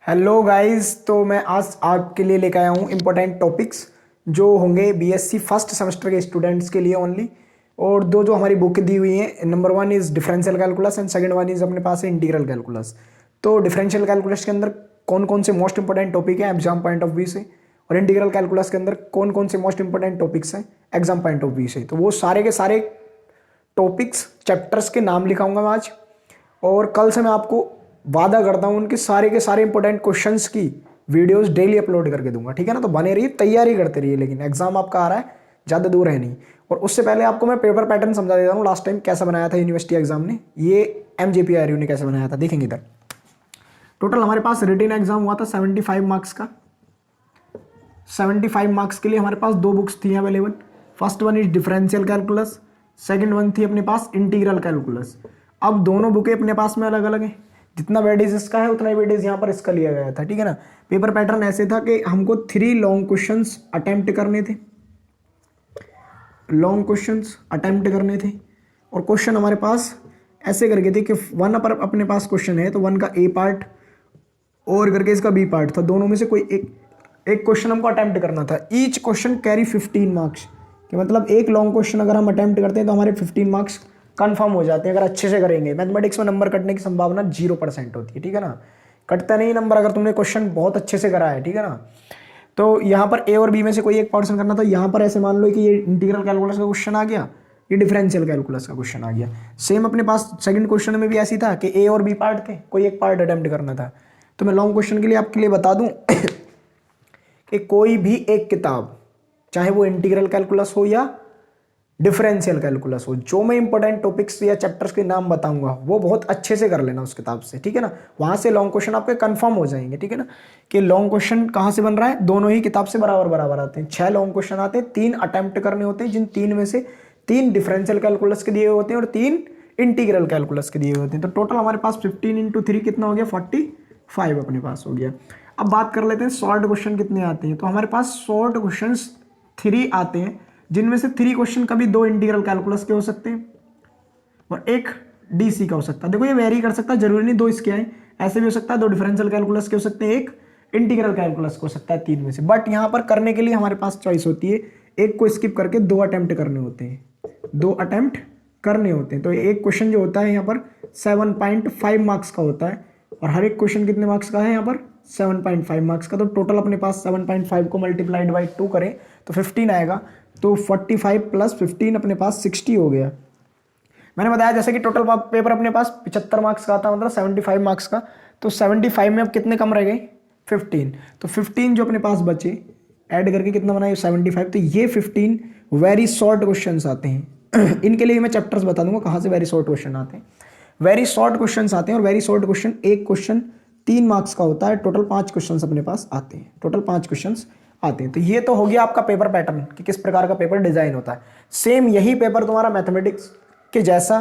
Hello guys. तो मैं आज आपके लिए लेकर आया हूँ इम्पोर्टेंट टॉपिक्स जो होंगे बीएससी फर्स्ट सेमेस्टर के स्टूडेंट्स के लिए ओनली। और दो जो हमारी बुक दी हुई है, number one is differential calculus and second one is अपने पास है इंटीग्रल कैलकुलस। तो डिफरेंशियल कैलकुलस के अंदर कौन कौन से मोस्ट इंपॉर्टेंट टॉपिक है एग्जाम पॉइंट ऑफ व्यू से, और इंटीग्रल कैलकुलस के अंदर कौन कौन से मोस्ट इंपॉर्टेंट टॉपिक्स हैं एग्जाम पॉइंट ऑफ व्यू से, तो वो सारे के सारे टॉपिक्स चैप्टर्स के नाम लिखाऊंगा मैं आज। और कल से मैं आपको वादा करता हूँ उनके सारे के सारे इंपॉर्टेंट क्वेश्चंस की वीडियोस डेली अपलोड करके दूंगा, ठीक है ना। तो बने रहिए, तैयारी करते रहिए, लेकिन एग्जाम आपका आ रहा है, ज़्यादा दूर है नहीं। और उससे पहले आपको मैं पेपर पैटर्न समझा देता हूँ, लास्ट टाइम कैसा बनाया था यूनिवर्सिटी एग्जाम ने, ये MJPRU ने कैसे बनाया था, देखेंगे इधर। टोटल हमारे पास रिटन एग्जाम हुआ था 75 मार्क्स का। 75 मार्क्स के लिए हमारे पास दो बुक्स थी available. First one is differential calculus, second one थी अपने पास इंटीग्रल कैलकुलस। अब दोनों बुकें अपने पास में अलग अलग हैं, जितना वेटेज इसका है उतना ही वेटेज यहाँ पर इसका लिया गया था, ठीक है ना। पेपर पैटर्न ऐसे था कि हमको 3 लॉन्ग क्वेश्चंस अटेम्प्ट करने थे, लॉन्ग क्वेश्चंस अटेम्प्ट करने थे। और क्वेश्चन हमारे पास ऐसे करके थे कि वन पर अपने पास क्वेश्चन है तो वन का ए पार्ट और करके इसका बी पार्ट था, दोनों में से कोई एक क्वेश्चन हमको अटेम्प्ट करना था। ईच क्वेश्चन कैरी 15 मार्क्स, कि मतलब एक लॉन्ग क्वेश्चन अगर हम अटेम्प्ट करते हैं तो हमारे 15 मार्क्स कंफर्म हो जाते हैं अगर अच्छे से करेंगे। मैथमेटिक्स में नंबर कटने की संभावना 0% होती है, ठीक है ना। कटता नहीं नंबर अगर तुमने क्वेश्चन बहुत अच्छे से करा है, ठीक है ना। तो यहाँ पर ए और बी में से कोई एक पोर्शन करना था। यहाँ पर ऐसे मान लो कि ये इंटीग्रल कैलकुलस का क्वेश्चन आ गया, ये डिफरेंशियल कैलकुलस का क्वेश्चन आ गया। सेम अपने पास सेकंड क्वेश्चन में भी ऐसी था कि ए और बी पार्ट थे, कोई एक पार्ट अटेम्प्ट करना था। तो मैं लॉन्ग क्वेश्चन के लिए आपके लिए बता दूं कि कोई भी एक किताब, चाहे वो इंटीग्रल कैलकुलस हो या डिफरेंशियल कैलकुलस हो, जो मैं इंपॉर्टेंट टॉपिक्स या चैप्टर्स के नाम बताऊंगा वो बहुत अच्छे से कर लेना उस किताब से, ठीक है ना। वहां से लॉन्ग क्वेश्चन आपके कंफर्म हो जाएंगे, ठीक है ना। कि लॉन्ग क्वेश्चन कहाँ से बन रहा है, दोनों ही किताब से बराबर बराबर आते हैं। 6 लॉन्ग क्वेश्चन आते हैं, 3 अटेम्प्ट करने होते हैं, जिन 3 में से 3 डिफरेंशियल कैलकुलस के दिए होते हैं और 3 इंटीग्रल कैलकुलस के दिए होते हैं। तो टोटल हमारे पास 15 × 3 कितना हो गया, 45 अपने पास हो गया। अब बात कर लेते हैं शॉर्ट क्वेश्चन कितने आते हैं। तो हमारे पास शॉर्ट क्वेश्चन 3 आते हैं, जिनमें से 3 क्वेश्चन कभी 2 इंटीग्रल कैलकुलस के हो सकते हैं और एक डीसी का हो सकता है। देखो ये वेरी कर सकता है, जरूरी नहीं 2 इसके आए, ऐसे भी हो सकता है 2 डिफरेंशियल कैलकुलस के हो सकते हैं, एक इंटीग्रल कैलकुलस को हो सकता है, 3 में से। बट यहाँ पर करने के लिए हमारे पास चॉइस होती है, एक को स्किप करके 2 अटेम्प्ट करने होते हैं, 2 अटेम्प्ट करने होते हैं। तो एक क्वेश्चन जो होता है यहाँ पर 7.5 मार्क्स का होता है, और हर एक क्वेश्चन कितने मार्क्स का है यहाँ पर 7.5 मार्क्स का। तो टोटल अपने पास 7.5 को मल्टीप्लाइड बाई 2 करें तो 15 आएगा। तो 45 + 15 अपने पास 60 हो गया। मैंने बताया जैसे कि टोटल पेपर अपने पास 75 मार्क्स का था, मतलब 75 मार्क्स का। तो 75 में अब कितने कम रह गए, 15। तो 15 जो अपने पास बचे ऐड करके कितना बनाए 75। तो ये 15 वेरी शॉर्ट क्वेश्चन आते हैं इनके लिए मैं चैप्टर्स बता दूंगा कहाँ से वेरी शॉर्ट क्वेश्चन आते हैं। वेरी शॉर्ट क्वेश्चन आते हैं, और वेरी शॉर्ट क्वेश्चन एक क्वेश्चन 3 मार्क्स का होता है। टोटल 5 क्वेश्चन अपने पास आते हैं, टोटल 5 क्वेश्चन आते हैं। तो ये तो हो गया आपका पेपर पैटर्न कि किस प्रकार का पेपर डिजाइन होता है। सेम यही पेपर तुम्हारा मैथमेटिक्स के जैसा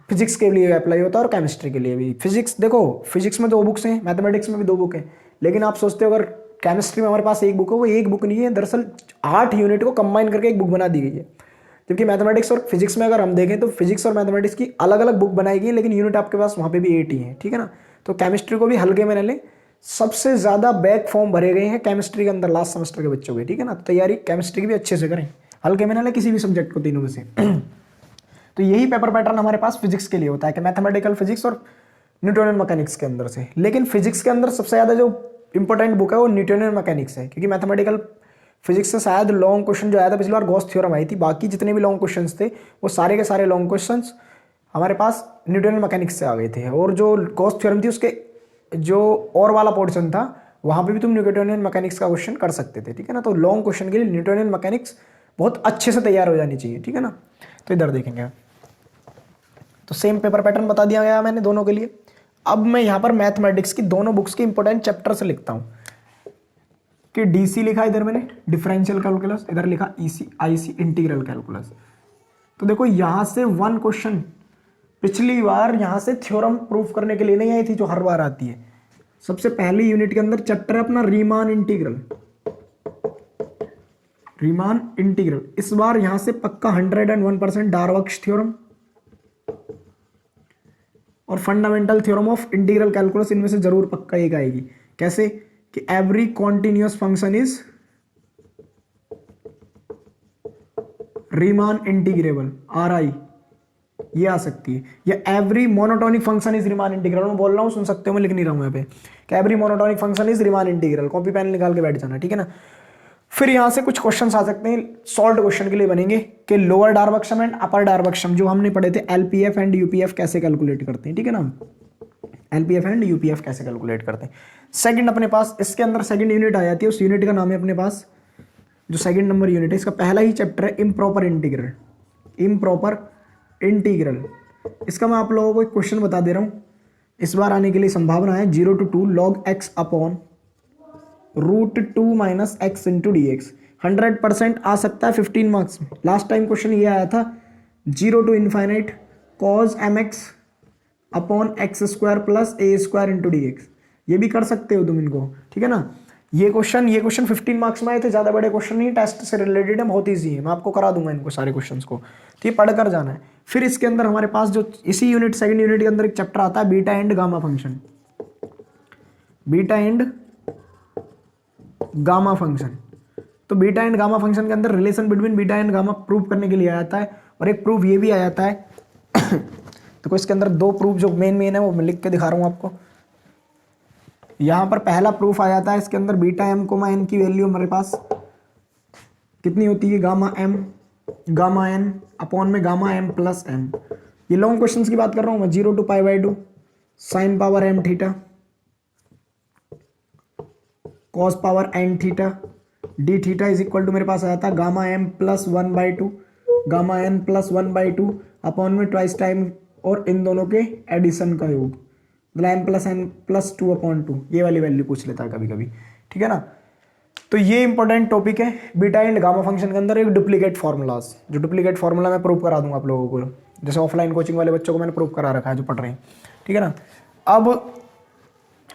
फिजिक्स के लिए अप्लाई होता है और केमिस्ट्री के लिए भी। फिजिक्स देखो, फिजिक्स में 2 बुक्स हैं, मैथमेटिक्स में भी 2 बुक हैं, लेकिन आप सोचते हो अगर केमिस्ट्री में हमारे पास एक बुक है, वो एक बुक नहीं है, दरअसल 8 यूनिट को कंबाइन करके एक बुक बना दी गई है। जबकि मैथमेटिक्स और फिजिक्स में अगर हम देखें तो फिजिक्स और मैथमेटिक्स की अलग अलग बुक बनाई गई है, लेकिन यूनिट आपके पास वहाँ पे भी 8 ही है, ठीक है ना। तो केमिस्ट्री को भी हल्के में न लें, सबसे ज़्यादा बैक फॉर्म भरे गए हैं केमिस्ट्री के अंदर लास्ट सेमेस्टर के बच्चों के, ठीक है ना। तो तैयारी केमिस्ट्री की भी अच्छे से करें, हल्के में न लें किसी भी सब्जेक्ट को, तीनों में से तो यही पेपर पैटर्न हमारे पास फिजिक्स के लिए होता है कि मैथमेटिकल फिजिक्स और न्यूटोनियन मैकेनिक्स के अंदर से। लेकिन फिजिक्स के अंदर सबसे ज़्यादा जो इंपॉर्टेंट बुक है वो न्यूटोनियन मैकेनिक्स है, क्योंकि मैथमेटिकल फिजिक्स से शायद लॉन्ग क्वेश्चन जो आया था पिछली बार गॉस थ्योरम आई थी, बाकी जितने भी लॉन्ग क्वेश्चंस थे वो सारे के सारे लॉन्ग क्वेश्चंस हमारे पास न्यूटोनियन मैकेनिक्स से आ गए थे। और जो गॉस थ्योरम थी उसके जो और वाला पोर्शन था वहाँ पे भी तुम न्यूटोनियन मैकेनिक्स का क्वेश्चन कर सकते थे, ठीक है ना। तो लॉन्ग क्वेश्चन के लिए न्यूटोनियन मैकेनिक्स बहुत अच्छे से तैयार हो जानी चाहिए, ठीक है ना। तो इधर देखेंगे, तो सेम पेपर पैटर्न बता दिया गया मैंने दोनों के लिए। अब मैं यहाँ पर मैथमेटिक्स की दोनों बुक्स के इंपॉर्टेंट चैप्टर से लिखता हूँ कि डीसी लिखा इधर मैंने डिफरेंशियल कैलकुलस, इधर लिखा ईसी आईसी इंटीग्रल कैलकुलस। तो देखो यहाँ से 1 क्वेश्चन पिछली बार यहाँ से थ्योरम प्रूफ करने के लिए नहीं आई थी जो हर बार आती है। सबसे पहली यूनिट के अंदर चैप्टर है अपना रीमान इंटीग्रल, रीमान इंटीग्रल। इस बार यहां से पक्का 101% डार्वक्स थ्योरम और fundamental theorem of integral calculus, इनमें से जरूर पक्का एक आएगी। कैसे कि every continuous function is Riemann integrable, RI ये आ सकती है, या every monotonic function is Riemann integrable. मैं बोल रहा हूँ, सुन सकते हो, मैं लिख नहीं रहा हूँ यहाँ पे कि every monotonic function is Riemann integral. Copy pen निकाल के बैठ जाना, ठीक है ना। फिर यहाँ से कुछ क्वेश्चंस आ सकते हैं, सॉल्व क्वेश्चन के लिए बनेंगे कि लोअर डार्बक्सम एंड अपर डार्बक्सम जो हमने पढ़े थे LPF एंड UPF कैसे कैलकुलेट करते हैं, ठीक है ना। LPF एंड UPF कैसे कैलकुलेट करते हैं। सेकंड अपने पास इसके अंदर सेकंड यूनिट आ जाती है, उस यूनिट का नाम है अपने पास जो सेकंड नंबर यूनिट है, इसका पहला ही चैप्टर है इम्प्रॉपर इंटीग्रल। इम्प्रॉपर इंटीग्रल, इसका मैं आप लोगों को एक क्वेश्चन बता दे रहा हूँ, इस बार आने के लिए संभावना है 0 to 2 log x upon √2 - x into dx। 100% आ सकता है 15 मार्क्स में। लास्ट टाइम क्वेश्चन ये आया था 0 to ∞ cos mx upon x² plus a² into dx। ये भी कर सकते हो तुम इनको, ठीक है ना। ये क्वेश्चन 15 मार्क्स में आए थे, ज़्यादा बड़े क्वेश्चन नहीं, टेस्ट से रिलेटेड है, बहुत ईजी है, मैं आपको करा दूंगा इनको सारे क्वेश्चंस को, ठीक, पढ़ कर जाना है। फिर इसके अंदर हमारे पास जो इसी यूनिट सेकंड यूनिट के अंदर एक चैप्टर आता है beta and gamma function. Beta and gamma function, तो बीटा एंड गामा फंक्शन के अंदर relation between beta and gamma prove करने के लिए आ जाता है, और एक प्रूफ ये भी आ जाता है तो इसके अंदर दो प्रूफ जो मेन है वो मैं लिख के दिखा रहा हूँ आपको। यहाँ पर पहला प्रूफ आ जाता है, इसके अंदर बीटा m कोमा n की वैल्यू हमारे पास कितनी होती है, gamma m gamma n upon में गामा m प्लस n। ये लॉन्ग क्वेश्चंस की बात कर रहा हूँ मैं। 0 to π/2 sine power m theta cos power n theta d theta is equal to मेरे पास आ जाता है gamma m plus 1/2 gamma n plus 1/2 upon में ट्वाइस टाइम और इन दोनों के एडिशन का योग, मतलब m प्लस n प्लस 2/2। ये वाली वैल्यू पूछ लेता है कभी कभी, ठीक है ना। तो ये इंपॉर्टेंट टॉपिक है बीटा एंड गामा फंक्शन के अंदर एक डुप्लीकेट फार्मूलाज, जो डुप्लीकेट फार्मूला मैं प्रूव करा दूंगा आप लोगों को, जैसे ऑफलाइन कोचिंग वाले बच्चों को मैंने प्रूव करा रखा है जो पढ़ रहे हैं, ठीक है ना। अब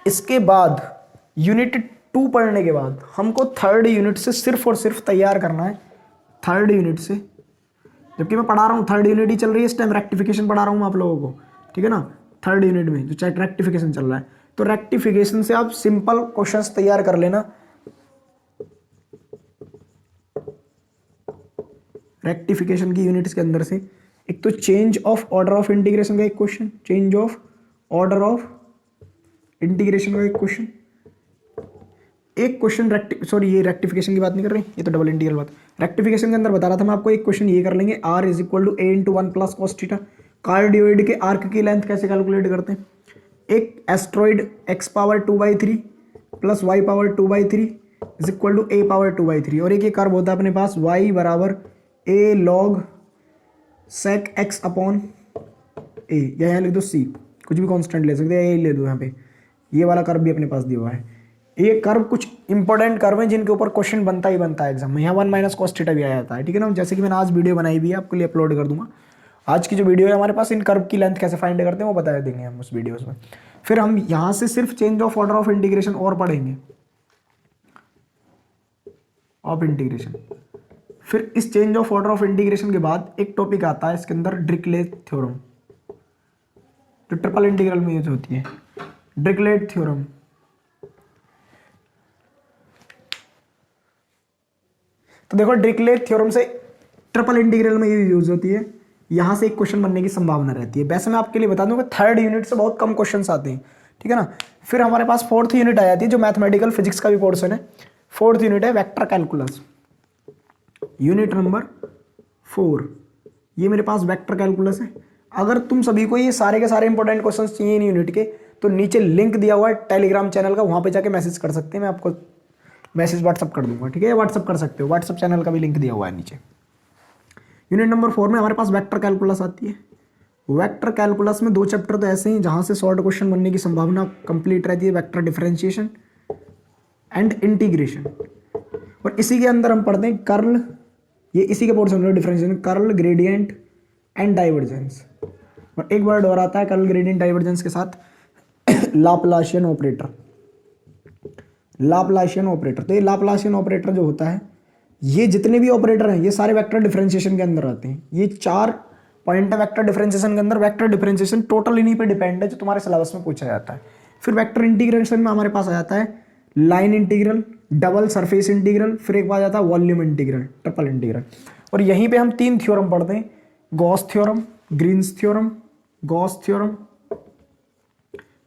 इसके बाद यूनिट 2 पढ़ने के बाद हमको थर्ड यूनिट से सिर्फ और सिर्फ तैयार करना है, थर्ड यूनिट से, जबकि मैं पढ़ा रहा हूँ थर्ड यूनिट ही चल रही है इस टाइम, रेक्टिफिकेशन पढ़ा रहा हूँ आप लोगों को, ठीक है ना। थर्ड यूनिट में जो चाहे रेक्टिफिकेशन चल रहा है, तो रेक्टिफिकेशन से आप सिंपल क्वेश्चंस तैयार कर लेना। रेक्टिफिकेशन की यूनिट्स के अंदर से एक तो change of order of integration का एक question, change of order of integration का एक क्वेश्चन, एक क्वेश्चन ये रेक्टिफिकेशन की बात नहीं कर रहे, ये तो डबल इंटीग्रल बात। रेक्टिफिकेशन के अंदर बता रहा था मैं आपको, एक क्वेश्चन ये कर लेंगे r = a × 1 + cos theta. Cardioid के आर्क की लेंथ कैसे कैलकुलेट करते हैं। एक astroid x⁻2/3 plus y⁻2/3 is equal to a⁻2/3, और एक ये कर्व होता है अपने पास y = a log sec x upon a, या यहाँ लिख दो c, कुछ भी कांस्टेंट ले सकते हैं, a ले दो यहाँ पे। ये वाला कर्व भी अपने पास दिया हुआ है। ये कर्व कुछ इंपॉर्टेंट कर्व हैं जिनके ऊपर क्वेश्चन बनता ही बनता है एग्जाम में। यहाँ 1 - cos थीटा भी आ जाता है, ठीक है ना। जैसे कि मैंने आज वीडियो बनाई भी है, आपके लिए अपलोड कर दूंगा। आज की जो वीडियो है हमारे पास, इन कर्व की लेंथ कैसे फाइंड करते हैं वो बता देंगे हम उस वीडियोस में। फिर हम यहाँ से सिर्फ change of order of integration और पढ़ेंगे, ऑफ इंटीग्रेशन। फिर इस change of order of integration के बाद एक टॉपिक आता है इसके अंदर, डिरिचलेट थ्योरम, जो ट्रिपल इंटीग्रल में यूज होती है, डिरिचलेट थ्योरम। तो देखो डिरिचलेट थ्योरम से ट्रिपल इंटीग्रल में ये यूज होती है, यहाँ से एक क्वेश्चन बनने की संभावना रहती है। वैसे मैं आपके लिए बता दूं कि थर्ड यूनिट से बहुत कम क्वेश्चंस आते हैं, ठीक है ना। फिर हमारे पास फोर्थ यूनिट आ जाती है जो मैथमेटिकल फिजिक्स का भी पोर्शन है। फोर्थ यूनिट है वेक्टर कैलकुलस, यूनिट नंबर 4। ये मेरे पास वेक्टर कैलकुलस है। अगर तुम सभी को ये सारे के सारे इंपॉर्टेंट क्वेश्चन चाहिए इन यूनिट के, तो नीचे लिंक दिया हुआ है टेलीग्राम चैनल का, वहाँ पे जाके मैसेज कर सकते हैं, मैं आपको मैसेज व्हाट्सअप कर दूंगा, ठीक है। व्हाट्सअप कर सकते हो, व्हाट्सअप चैनल का भी लिंक दिया हुआ है नीचे। यूनिट नंबर 4 में हमारे पास वेक्टर कैलकुलस आती है। वेक्टर कैलकुलस में 2 चैप्टर तो ऐसे हैं जहाँ से शॉर्ट क्वेश्चन बनने की संभावना कंप्लीट रहती है, वेक्टर डिफरेंशिएशन एंड इंटीग्रेशन। और इसी के अंदर हम पढ़ते हैं कर्ल, ये इसी के पोर्शन में differentiation, curl, gradient and divergence. और एक वर्ड और आता है कर्ल, ग्रेडियंट, डाइवर्जेंस के साथ, लाप्लाशियन ऑपरेटर। लाप्लाशियन ऑपरेटर, तो ये लाप्लाशियन ऑपरेटर जो होता है, ये जितने भी ऑपरेटर हैं ये सारे वेक्टर डिफरेंशिएशन के अंदर आते हैं। ये 4 पॉइंट है वेक्टर डिफरेंशिएशन के अंदर। वेक्टर डिफरेंशिएशन टोटल इन्हीं पे डिपेंड है जो तुम्हारे सिलेबस में पूछा जाता है। फिर वेक्टर इंटीग्रेशन में हमारे पास आ जाता है line integral, double surface integral, फिर एक बार आता है वॉल्यूम इंटीग्रल, ट्रिपल इंटीग्रल। और यहीं पे हम 3 थ्योरम पढ़ते हैं, Gauss theorem, Green's theorem, Gauss theorem,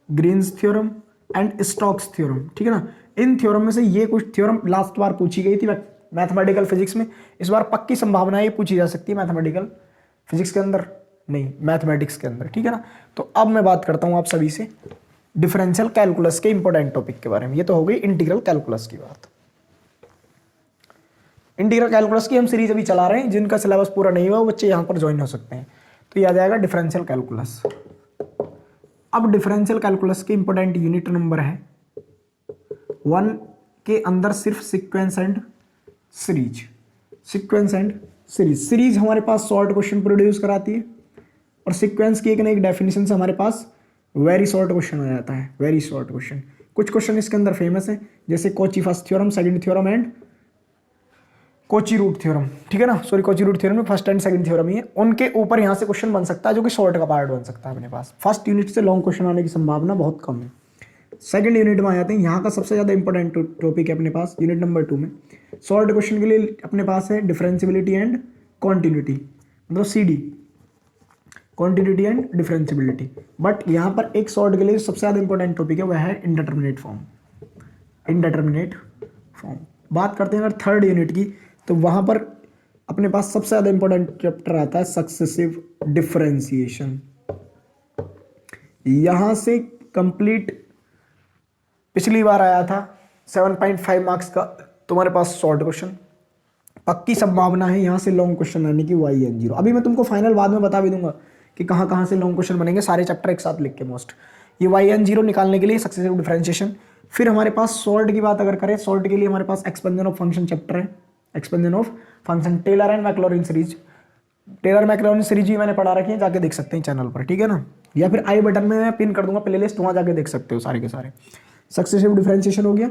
Green's theorem and Stokes theorem, ठीक है ना। इन थ्योरम में से ये कुछ थ्योरम लास्ट बार पूछी गई थी मैथमेटिकल फिजिक्स में, इस बार पक्की संभावना है ये पूछी जा सकती है मैथमेटिकल फिजिक्स के अंदर, नहीं मैथमेटिक्स के अंदर, ठीक है ना। तो अब मैं बात करता हूं आप सभी से डिफरेंशियल कैलकुलस के इंपॉर्टेंट टॉपिक के बारे में। ये तो हो गई इंटीग्रल कैलकुलस की बात। इंटीग्रल कैलकुलस की हम सीरीज अभी चला रहे हैं, जिनका सिलेबस पूरा नहीं हुआ वो बच्चे यहाँ पर ज्वाइन हो सकते हैं। तो ये आ जाएगा डिफरेंशियल कैलकुलस। अब डिफरेंशियल कैलकुलस के इंपॉर्टेंट यूनिट नंबर है 1 के अंदर सिर्फ sequence and series. Sequence and series, series हमारे पास शॉर्ट क्वेश्चन प्रोड्यूस कराती है, और सीक्वेंस की एक ना एक डेफिनेशन से हमारे पास वेरी शॉर्ट क्वेश्चन आ जाता है, वेरी शॉर्ट क्वेश्चन। कुछ क्वेश्चन इसके अंदर फेमस है, जैसे Cauchy first theorem, second theorem and Cauchy root theorem, ठीक है ना। सॉरी, कोची रूट थ्योरम में फर्स्ट एंड सेकंड थ्योरम ही है, उनके ऊपर यहाँ से क्वेश्चन बन सकता है, जो कि शॉर्ट का पार्ट बन सकता है अपने पास। फर्स्ट यूनिट से लॉन्ग क्वेश्चन आने की संभावना बहुत कम है। सेकंड यूनिट में आ जाते हैं, यहाँ का सबसे ज़्यादा इंपॉर्टेंट टॉपिक है अपने पास यूनिट नंबर 2 में। शॉर्ट क्वेश्चन के लिए अपने पास है डिफरेंशियबिलिटी एंड कॉन्टिन्यूटी, मतलब CD, continuity and differentiability. But यहाँ पर एक शॉर्ट के लिए सबसे ज़्यादा इंपॉर्टेंट टॉपिक है, वह है इनडिटरमिनेट फॉर्म। इनडिटरमिनेट फॉर्म बात करते हैं अगर थर्ड यूनिट की, तो वहाँ पर अपने पास सबसे ज़्यादा इंपॉर्टेंट चैप्टर आता है सक्सेसिव डिफरेंशिएशन। यहाँ से कंप्लीट पिछली बार आया था 7.5 मार्क्स का तुम्हारे पास शॉर्ट क्वेश्चन, पक्की संभावना है यहाँ से लॉन्ग क्वेश्चन आने की YN0। अभी मैं तुमको फाइनल बाद में बता भी दूंगा कि कहाँ कहाँ से लॉन्ग क्वेश्चन बनेंगे, सारे चैप्टर एक साथ लिख के मोस्ट। ये YN0 निकालने के लिए सक्सेसिव डिफरेंशिएशन। फिर हमारे पास सॉल्ट की बात अगर करें, सॉल्ट के लिए हमारे पास एक्सपेंशन ऑफ फंक्शन चैप्टर है, expansion of function, Taylor and Maclaurin series. Taylor Maclaurin series भी मैंने पढ़ा रखी है, जाके देख सकते हैं चैनल पर, ठीक है ना। या फिर आई बटन में मैं पिन कर दूंगा प्लेलिस्ट, वहाँ जाके देख सकते हो सारे के सारे। सक्सेसिव डिफरेंशिएशन हो गया।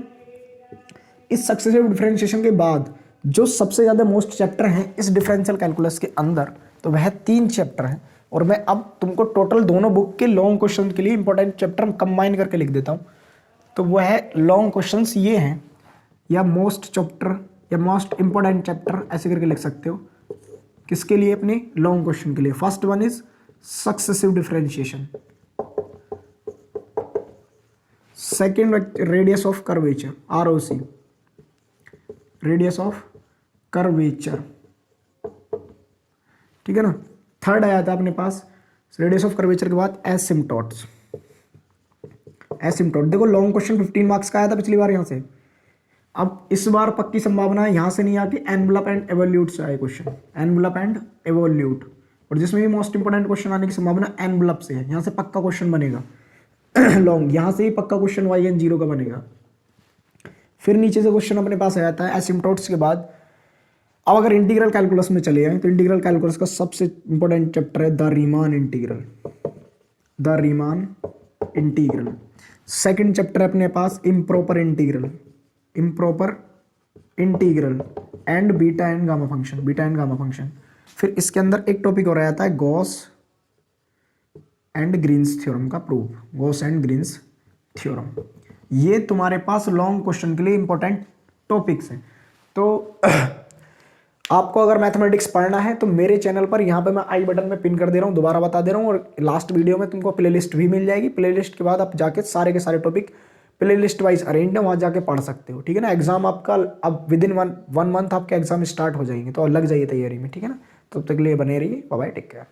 इस सक्सेसिव डिफरेंशिएशन के बाद जो सबसे ज़्यादा मोस्ट चैप्टर हैं इस डिफरेंशियल कैलकुलस के अंदर, तो वह 3 चैप्टर हैं। और मैं अब तुमको टोटल दोनों बुक के लॉन्ग क्वेश्चन के लिए इंपॉर्टेंट चैप्टर कंबाइन करके लिख देता हूँ। तो वह है लॉन्ग क्वेश्चंस ये हैं, या मोस्ट चैप्टर या मोस्ट इंपॉर्टेंट चैप्टर ऐसे करके लिख सकते हो। किसके लिए? अपने लॉन्ग क्वेश्चन के लिए। First one is successive differentiation, second radius of curvature, ROC, radius of curvature, ठीक है ना। थर्ड आया था अपने पास रेडियस ऑफ कर्वेचर के बाद एसिम्पटोट्स। एसिम्पटोट देखो लॉन्ग क्वेश्चन 15 मार्क्स का आया था पिछली बार यहाँ से। अब इस बार पक्की संभावना है यहाँ से नहीं आके एनवलप एंड एवोल्यूट से आए क्वेश्चन, एनवलप एंड एवोल्यूट, और जिसमें भी मोस्ट इंपोर्टेंट क्वेश्चन आने की संभावना एनवलप से है। यहाँ से पक्का क्वेश्चन बनेगा लॉन्ग, यहाँ से ही पक्का क्वेश्चन YN0 का बनेगा। फिर नीचे से क्वेश्चन अपने पास आ जाता है एसिम्पटोट्स के बाद। अब अगर इंटीग्रल कैलकुलस में चले जाएं तो इंटीग्रल कैलकुलस का सबसे इंपॉर्टेंट चैप्टर है the Riemann integral, the Riemann integral. Second chapter है अपने पास improper integral, improper integral and beta and gamma function, beta and gamma function. फिर इसके अंदर एक टॉपिक और आता है गॉस एंड ग्रीन्स थ्योरम का proof, Gauss and Green's theorem. ये तुम्हारे पास लॉन्ग क्वेश्चन के लिए इंपॉर्टेंट टॉपिक्स हैं। तो आपको अगर मैथमेटिक्स पढ़ना है तो मेरे चैनल पर यहाँ पे मैं आई बटन में पिन कर दे रहा हूँ, दोबारा बता दे रहा हूँ, और लास्ट वीडियो में तुमको प्लेलिस्ट भी मिल जाएगी। प्लेलिस्ट के बाद आप जाके सारे के सारे टॉपिक प्लेलिस्ट वाइज अरेंज है, वहाँ जाके पढ़ सकते हो, ठीक है ना। एग्जाम आपका अब विद इन वन मंथ आपके एग्जाम स्टार्ट हो जाएंगे, तो लग जाइए तैयारी में, ठीक है ना। तब तक के लिए बने रहिए, बाय बाय, टेक केयर।